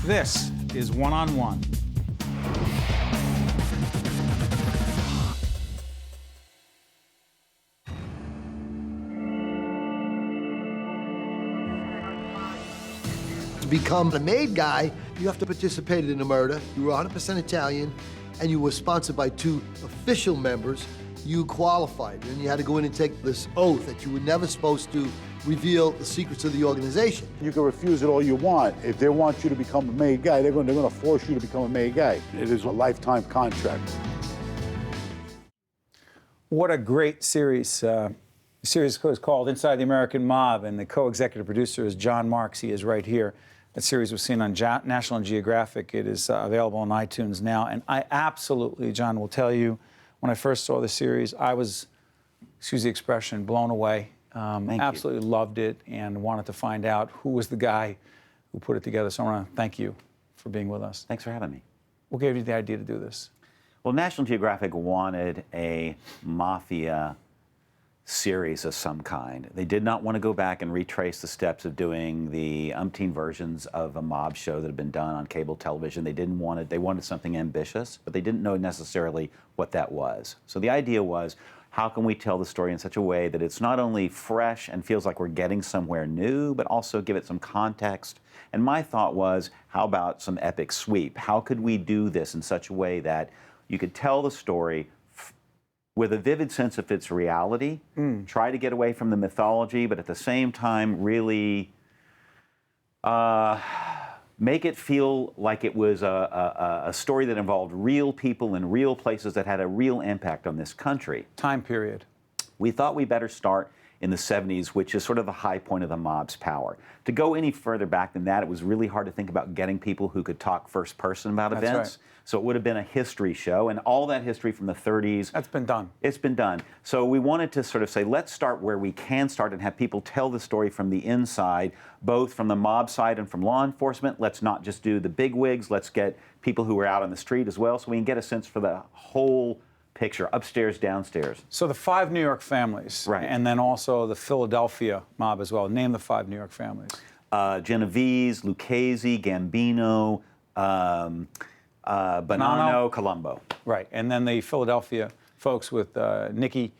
This is One on One. To become a made guy, you have to participate in a murder. You were 100% Italian, and you were sponsored by 2 official members. You qualified, and you had to go in and take this oath that you were never supposed to reveal the secrets of the organization. You can refuse it all you want. If they want you to become a made guy, they're going to force you to become a made guy. It is a lifetime contract. What a great series. The series is called Inside the American Mob, and the co-executive producer is John Marks. He is right here. That series was seen on National Geographic. It is available on iTunes now. And I absolutely, John, will tell you, when I first saw the series, I was, excuse the expression, blown away. Absolutely loved it and wanted to find out who was the guy who put it together. So I want to thank you for being with us. Thanks for having me. What gave you the idea to do this? Well, National Geographic wanted a mafia series of some kind. They did not want to go back and retrace the steps of doing the umpteen versions of a mob show that had been done on cable television. They didn't want it. They wanted something ambitious, but they didn't know necessarily what that was. So the idea was, how can we tell the story in such a way that it's not only fresh and feels like we're getting somewhere new, but also give it some context? And my thought was, how about some epic sweep? How could we do this in such a way that you could tell the story with a vivid sense of its reality, try to get away from the mythology, but at the same time really make it feel like it was a story that involved real people in real places that had a real impact on this country. Time period. We thought we better start in the 70s, which is sort of the high point of the mob's power. To go any further back than that, it was really hard to think about getting people who could talk first person about That's events. Right. So it would have been a history show, and all that history from the 30s. That's been done. It's been done. So we wanted to sort of say, let's start where we can start and have people tell the story from the inside, both from the mob side and from law enforcement. Let's not just do the big wigs. Let's get people who are out on the street as well, so we can get a sense for the whole picture, upstairs, downstairs. So the 5 New York families, right, and then also the Philadelphia mob as well. Name the 5 New York families. Genovese, Lucchese, Gambino, Bonanno, Colombo. Right, and then the Philadelphia folks with Nicky,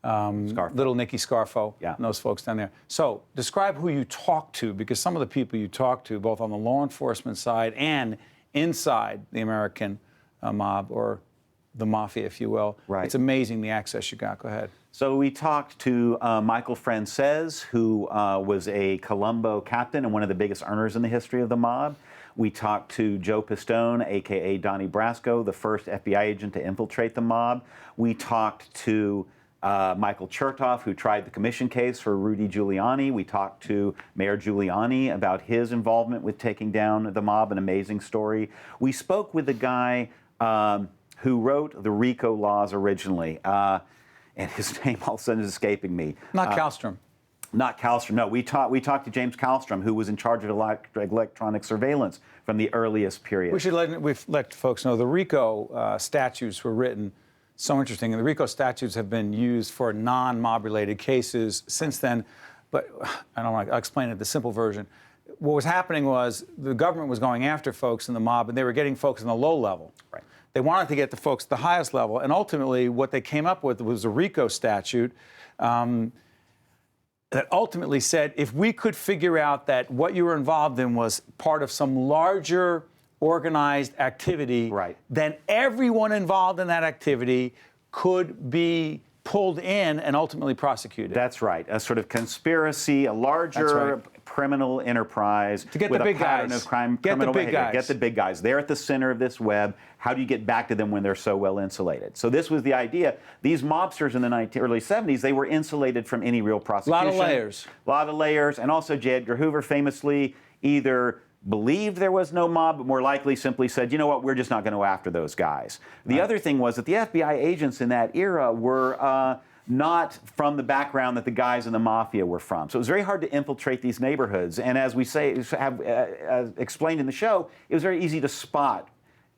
little Nicky Scarfo, and those folks down there. So describe who you talk to, because some of the people you talk to, both on the law enforcement side and inside the American mob, or the mafia, if you will. Right. It's amazing the access you got. Go ahead. So we talked to Michael Frances, who was a Colombo captain and one of the biggest earners in the history of the mob. We talked to Joe Pistone, a.k.a. Donnie Brasco, the first FBI agent to infiltrate the mob. We talked to Michael Chertoff, who tried the commission case for Rudy Giuliani. We talked to Mayor Giuliani about his involvement with taking down the mob, an amazing story. We spoke with the guy who wrote the RICO laws originally, and his name all of a sudden is escaping me. Not Kallstrom. Not Kallstrom, no. We talked to James Kallstrom, who was in charge of electronic surveillance from the earliest period. We've let folks know the RICO statutes were written. So interesting. And the RICO statutes have been used for non-mob related cases since then. But I don't want to explain it, the simple version. What was happening was the government was going after folks in the mob, and they were getting folks in the low level. Right. They wanted to get the folks at the highest level, and ultimately what they came up with was a RICO statute that ultimately said, if we could figure out that what you were involved in was part of some larger organized activity, right, then everyone involved in that activity could be pulled in and ultimately prosecuted. That's right. A sort of conspiracy, a larger criminal enterprise to get with the big a pattern guys. of crime, Get criminal the big behavior. guys. Get the big guys. They're at the center of this web. How do you get back to them when they're so well insulated? So this was the idea. These mobsters in the early 70s, they were insulated from any real prosecution. A lot of layers. A lot of layers. And also J. Edgar Hoover famously either believed there was no mob, but more likely simply said, you know what, we're just not going to go after those guys. The other thing was that the FBI agents in that era were not from the background that the guys in the mafia were from. So it was very hard to infiltrate these neighborhoods. And as we have explained in the show, it was very easy to spot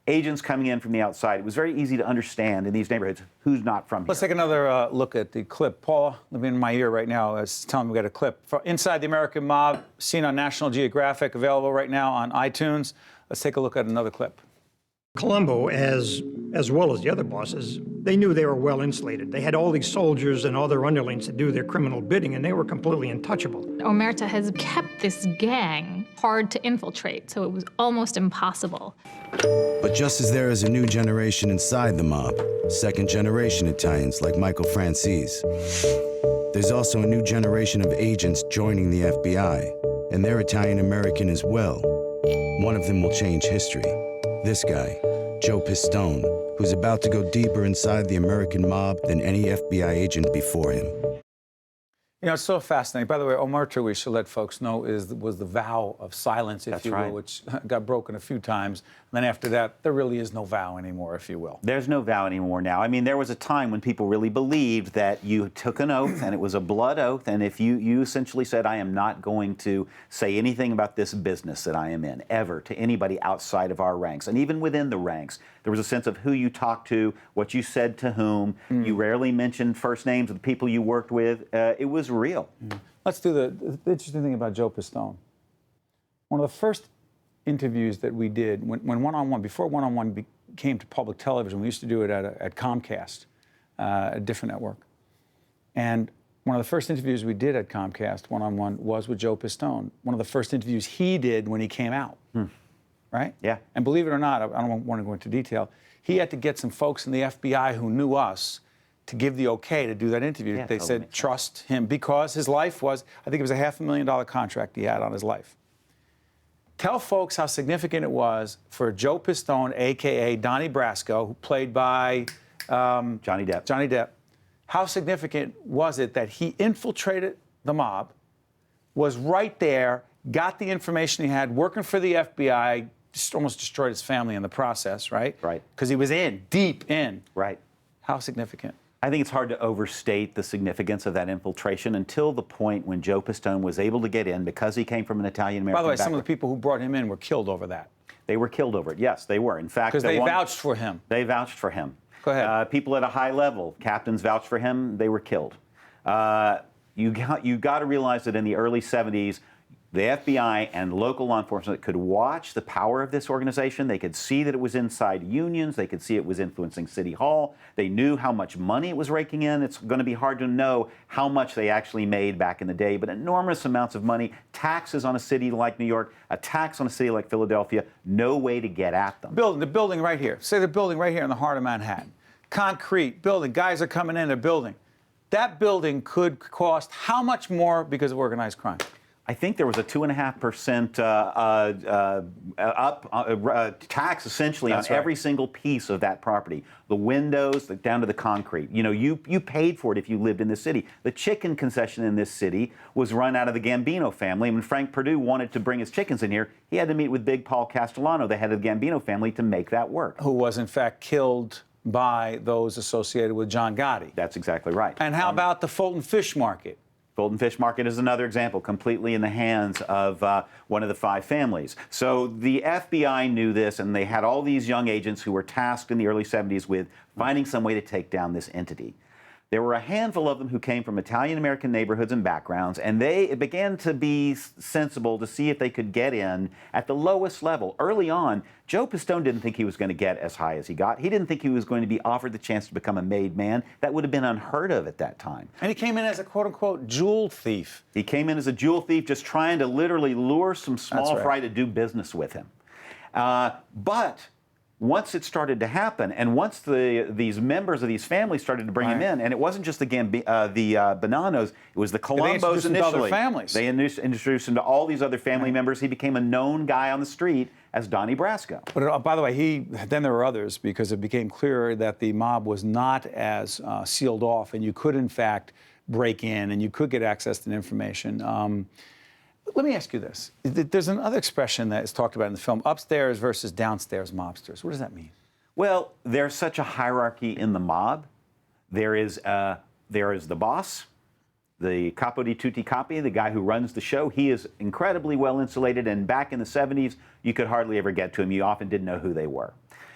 agents coming in from the outside. It was very easy to understand in these neighborhoods who's not from here. Let's take another look at the clip. Paula, living in my ear right now, is telling me we got a clip. Inside the American Mob, seen on National Geographic, available right now on iTunes. Let's take a look at another clip. Colombo, as well as the other bosses, they knew they were well insulated. They had all these soldiers and all their underlings to do their criminal bidding, and they were completely untouchable. Omerta has kept this gang hard to infiltrate, so it was almost impossible. But just as there is a new generation inside the mob, second-generation Italians like Michael Francis, there's also a new generation of agents joining the FBI, and they're Italian-American as well. One of them will change history. This guy, Joe Pistone, who's about to go deeper inside the American mob than any FBI agent before him. You know, it's so fascinating. By the way, Omerta, we should let folks know, was the vow of silence, if you will, which got broken a few times. And then after that, there really is no vow anymore, if you will. There's no vow anymore now. I mean, there was a time when people really believed that you took an oath, and it was a blood oath, and if you essentially said, I am not going to say anything about this business that I am in, ever, to anybody outside of our ranks. And even within the ranks, there was a sense of who you talked to, what you said to whom. You rarely mentioned first names of the people you worked with. It was real. Let's do the interesting thing about Joe Pistone. One of the first interviews that we did when one-on-one, before one-on-one came to public television, we used to do it at Comcast, a different network. And one of the first interviews we did at Comcast, one-on-one, was with Joe Pistone. One of the first interviews he did when he came out, right? Yeah. And believe it or not, I don't want to go into detail, he had to get some folks in the FBI who knew us to give the okay to do that interview. Yeah, they totally said, trust him, because his life was, I think it was a $500,000 contract he had on his life. Tell folks how significant it was for Joe Pistone, a.k.a. Donnie Brasco, who played by Johnny Depp. Johnny Depp. How significant was it that he infiltrated the mob, was right there, got the information he had, working for the FBI, just almost destroyed his family in the process, right? Right. Because he was deep in. Right. How significant? I think it's hard to overstate the significance of that infiltration until the point when Joe Pistone was able to get in because he came from an Italian-American By the way, background. some of the people who brought him in were killed over that. They were killed over it. Yes, they were. In fact, Because they vouched for him. They vouched for him. Go ahead. People at a high level, captains vouched for him. They were killed. You got to realize that in the early 70s, the FBI and local law enforcement could watch the power of this organization. They could see that it was inside unions. They could see it was influencing City Hall. They knew how much money it was raking in. It's going to be hard to know how much they actually made back in the day, but enormous amounts of money. Taxes on a city like New York, a tax on a city like Philadelphia, no way to get at them. The building right here. Say the building right here in the heart of Manhattan. Concrete building. Guys are coming in, they're building. That building could cost how much more because of organized crime? I think there was a 2.5% tax essentially on every single piece of that property. The windows, down to the concrete. You know, you paid for it if you lived in this city. The chicken concession in this city was run out of the Gambino family. When Frank Perdue wanted to bring his chickens in here, he had to meet with Big Paul Castellano, the head of the Gambino family, to make that work. Who was in fact killed by those associated with John Gotti. That's exactly right. And how about the Fulton Fish Market? Fulton Fish Market is another example, completely in the hands of one of the five families. So the FBI knew this, and they had all these young agents who were tasked in the early 70s with finding some way to take down this entity. There were a handful of them who came from Italian-American neighborhoods and backgrounds, and it began to be sensible to see if they could get in at the lowest level. Early on, Joe Pistone didn't think he was going to get as high as he got. He didn't think he was going to be offered the chance to become a made man. That would have been unheard of at that time. And he came in as a quote-unquote jewel thief. He came in as a jewel thief, just trying to literally lure some small fry to do business with him. But once it started to happen, and once these members of these families started to bring him in, and it wasn't just the Bonanos, it was the Colombos initially. Other families. They introduced him to all these other family members. He became a known guy on the street as Donnie Brasco. But by the way, then there were others, because it became clear that the mob was not as sealed off, and you could in fact break in, and you could get access to information. Let me ask you this. There's another expression that is talked about in the film, upstairs versus downstairs mobsters. What does that mean? Well, there's such a hierarchy in the mob. There is the boss, the capo di tutti capi, the guy who runs the show. He is incredibly well insulated, and back in the 70s, you could hardly ever get to him. You often didn't know who they were.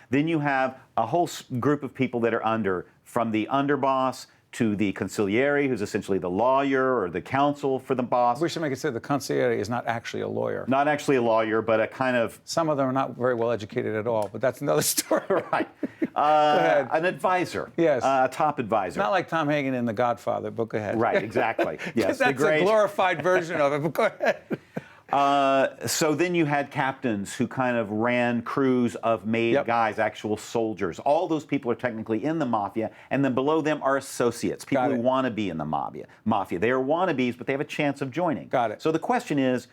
Then you have a whole group of people that are under, from the underboss to the consigliere, who's essentially the lawyer or the counsel for the boss. We should make it clear the consigliere is not actually a lawyer. Not actually a lawyer, but a kind of... Some of them are not very well educated at all, but that's another story. Right. An advisor. Yes. A top advisor. Not like Tom Hagen in The Godfather, but go ahead. Right, exactly. Yes, That's a glorified version of it, but go ahead. So then you had captains who kind of ran crews of made guys, actual soldiers. All those people are technically in the mafia, and then below them are associates, people who want to be in the mafia. They are wannabes, but they have a chance of joining. Got it. So the question is,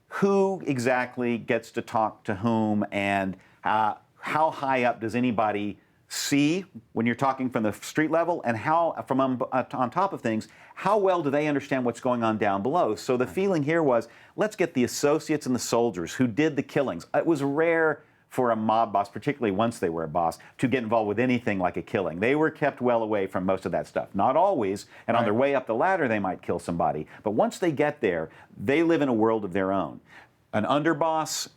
who exactly gets to talk to whom, and how high up does anybody see when you're talking from the street level, and how, from on top of things, how well do they understand what's going on down below? So the feeling here was, let's get the associates and the soldiers who did the killings. It was rare for a mob boss, particularly once they were a boss, to get involved with anything like a killing. They were kept well away from most of that stuff. Not always, and on their way up the ladder they might kill somebody. But once they get there, they live in a world of their own. An underboss,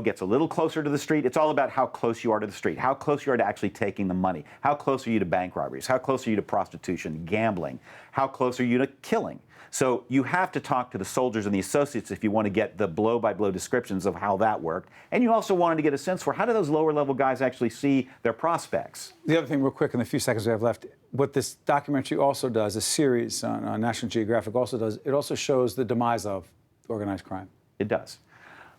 gets a little closer to the street. It's all about how close you are to the street, how close you are to actually taking the money, how close are you to bank robberies, how close are you to prostitution, gambling, how close are you to killing. So you have to talk to the soldiers and the associates if you want to get the blow-by-blow descriptions of how that worked. And you also wanted to get a sense for how do those lower-level guys actually see their prospects. The other thing, real quick, in the few seconds we have left, what this documentary also does, a series on National Geographic also does, it also shows the demise of organized crime. It does.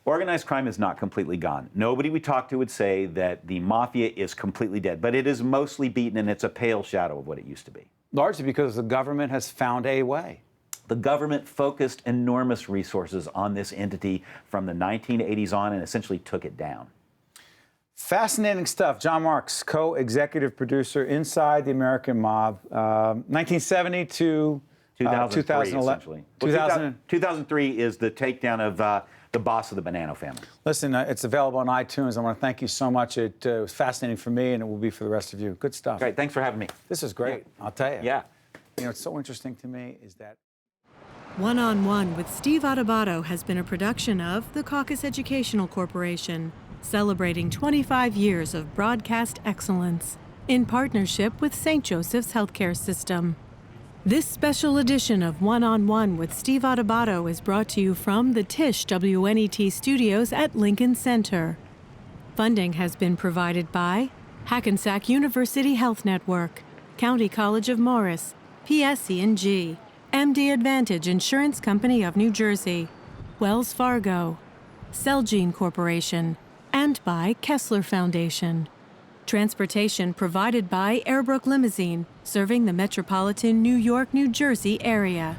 Organized crime is not completely gone. Nobody we talk to would say that the mafia is completely dead, but it is mostly beaten, and it's a pale shadow of what it used to be. Largely because the government has found a way. The government focused enormous resources on this entity from the 1980s on and essentially took it down. Fascinating stuff. John Marks, co-executive producer, Inside the American Mob, 1970 to 2011. Essentially. Well, 2003 is the takedown of the boss of the Bonanno family. Listen, it's available on iTunes. I want to thank you so much. It was fascinating for me, and it will be for the rest of you. Good stuff. Great. Thanks for having me. This is great. Yeah. I'll tell you. Yeah. What's so interesting to me is that One-on-One with Steve Adubato has been a production of the Caucus Educational Corporation, celebrating 25 years of broadcast excellence in partnership with St. Joseph's Healthcare System. This special edition of One-on-One with Steve Adubato is brought to you from the Tisch WNET studios at Lincoln Center. Funding has been provided by Hackensack University Health Network, County College of Morris, PSE&G, MD Advantage Insurance Company of New Jersey, Wells Fargo, Celgene Corporation, and by Kessler Foundation. Transportation provided by Airbrook Limousine, serving the metropolitan New York, New Jersey area.